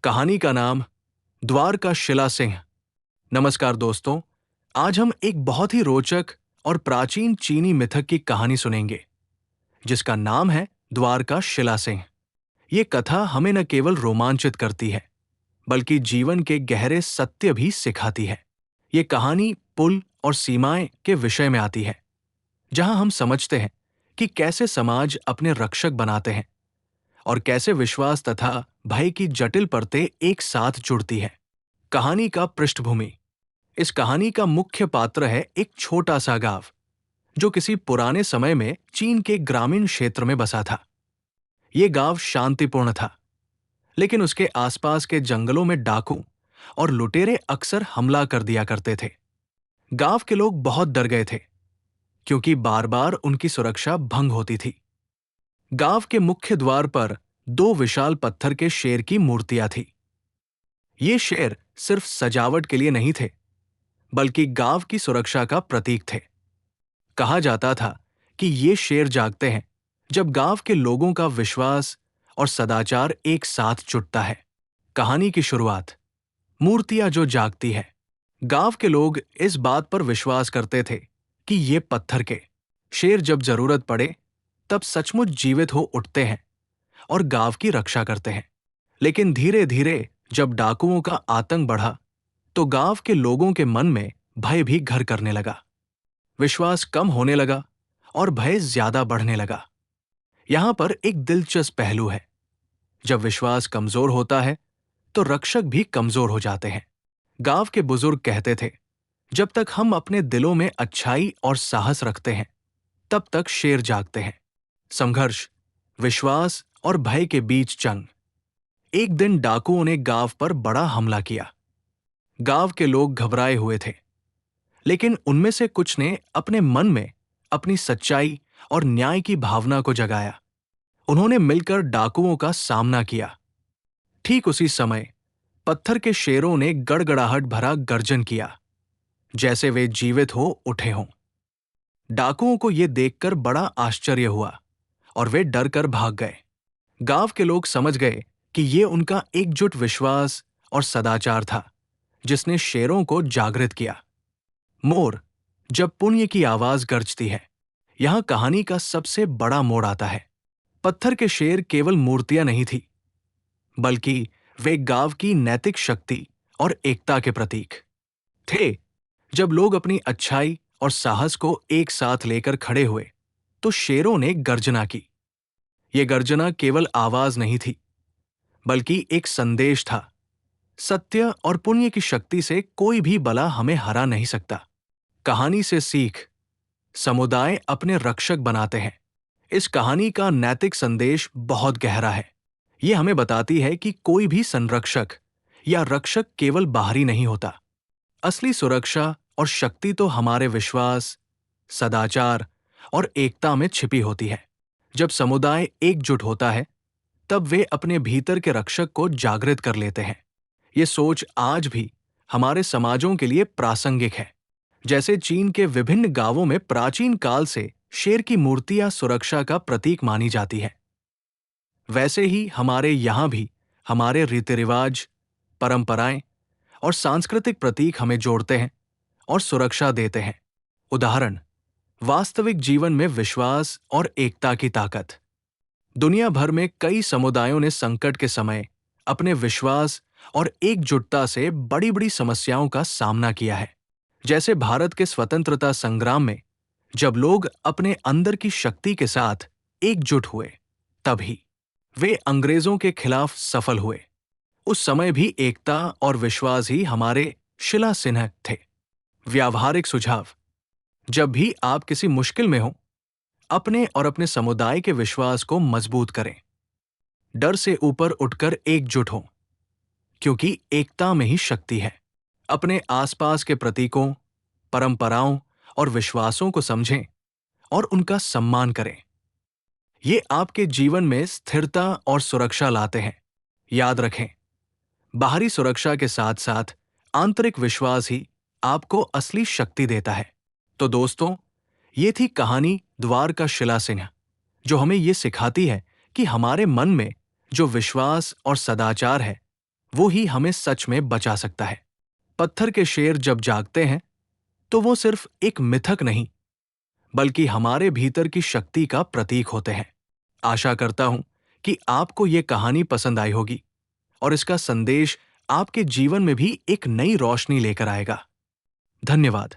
कहानी का नाम द्वार का शिला सिंह। नमस्कार दोस्तों, आज हम एक बहुत ही रोचक और प्राचीन चीनी मिथक की कहानी सुनेंगे जिसका नाम है द्वार का शिला सिंह। ये कथा हमें न केवल रोमांचित करती है बल्कि जीवन के गहरे सत्य भी सिखाती है। ये कहानी पुल और सीमाएं के विषय में आती है, जहां हम समझते हैं कि कैसे समाज अपने रक्षक बनाते हैं और कैसे विश्वास तथा भय की जटिल परतें एक साथ जुड़ती है। कहानी का पृष्ठभूमि। इस कहानी का मुख्य पात्र है एक छोटा सा गांव जो किसी पुराने समय में चीन के ग्रामीण क्षेत्र में बसा था। ये गांव शांतिपूर्ण था, लेकिन उसके आसपास के जंगलों में डाकू और लुटेरे अक्सर हमला कर दिया करते थे। गांव के लोग बहुत डर गए थे क्योंकि बार बार उनकी सुरक्षा भंग होती थी। गांव के मुख्य द्वार पर दो विशाल पत्थर के शेर की मूर्तियां थी। ये शेर सिर्फ सजावट के लिए नहीं थे, बल्कि गांव की सुरक्षा का प्रतीक थे। कहा जाता था कि ये शेर जागते हैं जब गांव के लोगों का विश्वास और सदाचार एक साथ जुटता है। कहानी की शुरुआत। मूर्तियां जो जागती है। गांव के लोग इस बात पर विश्वास करते थे कि ये पत्थर के शेर जब जरूरत पड़े तब सचमुच जीवित हो उठते हैं और गांव की रक्षा करते हैं। लेकिन धीरे धीरे जब डाकुओं का आतंक बढ़ा तो गांव के लोगों के मन में भय भी घर करने लगा। विश्वास कम होने लगा और भय ज्यादा बढ़ने लगा। यहां पर एक दिलचस्प पहलू है। जब विश्वास कमजोर होता है तो रक्षक भी कमजोर हो जाते हैं। गांव के बुजुर्ग कहते थे, जब तक हम अपने दिलों में अच्छाई और साहस रखते हैं तब तक शेर जागते हैं। संघर्ष, विश्वास और भय के बीच जंग। एक दिन डाकुओं ने गांव पर बड़ा हमला किया। गांव के लोग घबराए हुए थे, लेकिन उनमें से कुछ ने अपने मन में अपनी सच्चाई और न्याय की भावना को जगाया। उन्होंने मिलकर डाकुओं का सामना किया। ठीक उसी समय पत्थर के शेरों ने गड़गड़ाहट भरा गर्जन किया, जैसे वे जीवित हो उठे हों। डाकुओं को यह देखकर बड़ा आश्चर्य हुआ और वे डर कर भाग गए। गांव के लोग समझ गए कि ये उनका एकजुट विश्वास और सदाचार था जिसने शेरों को जागृत किया। मोर, जब पुण्य की आवाज गरजती है। यहां कहानी का सबसे बड़ा मोड़ आता है। पत्थर के शेर केवल मूर्तियां नहीं थी, बल्कि वे गांव की नैतिक शक्ति और एकता के प्रतीक थे। जब लोग अपनी अच्छाई और साहस को एक साथ लेकर खड़े हुए तो शेरों ने गर्जना की। यह गर्जना केवल आवाज नहीं थी, बल्कि एक संदेश था। सत्य और पुण्य की शक्ति से कोई भी बला हमें हरा नहीं सकता। कहानी से सीख। समुदाय अपने रक्षक बनाते हैं। इस कहानी का नैतिक संदेश बहुत गहरा है। यह हमें बताती है कि कोई भी संरक्षक या रक्षक केवल बाहरी नहीं होता। असली सुरक्षा और शक्ति तो हमारे विश्वास, सदाचार और एकता में छिपी होती है। जब समुदाय एकजुट होता है तब वे अपने भीतर के रक्षक को जागृत कर लेते हैं। ये सोच आज भी हमारे समाजों के लिए प्रासंगिक है। जैसे चीन के विभिन्न गांवों में प्राचीन काल से शेर की मूर्तियां सुरक्षा का प्रतीक मानी जाती है, वैसे ही हमारे यहाँ भी हमारे रीति रिवाज, परंपराएं और सांस्कृतिक प्रतीक हमें जोड़ते हैं और सुरक्षा देते हैं। उदाहरण, वास्तविक जीवन में विश्वास और एकता की ताकत। दुनिया भर में कई समुदायों ने संकट के समय अपने विश्वास और एकजुटता से बड़ी बड़ी समस्याओं का सामना किया है। जैसे भारत के स्वतंत्रता संग्राम में जब लोग अपने अंदर की शक्ति के साथ एकजुट हुए, तभी वे अंग्रेजों के खिलाफ सफल हुए। उस समय भी एकता और विश्वास ही हमारे शिला चिन्ह थे। व्यावहारिक सुझाव। जब भी आप किसी मुश्किल में हो, अपने और अपने समुदाय के विश्वास को मजबूत करें। डर से ऊपर उठकर एकजुट हों, क्योंकि एकता में ही शक्ति है। अपने आसपास के प्रतीकों, परंपराओं और विश्वासों को समझें और उनका सम्मान करें। ये आपके जीवन में स्थिरता और सुरक्षा लाते हैं। याद रखें, बाहरी सुरक्षा के साथ साथ आंतरिक विश्वास ही आपको असली शक्ति देता है। तो दोस्तों, ये थी कहानी द्वार का शिला सिंह, जो हमें ये सिखाती है कि हमारे मन में जो विश्वास और सदाचार है वो ही हमें सच में बचा सकता है। पत्थर के शेर जब जागते हैं तो वो सिर्फ एक मिथक नहीं, बल्कि हमारे भीतर की शक्ति का प्रतीक होते हैं। आशा करता हूं कि आपको ये कहानी पसंद आई होगी और इसका संदेश आपके जीवन में भी एक नई रोशनी लेकर आएगा। धन्यवाद।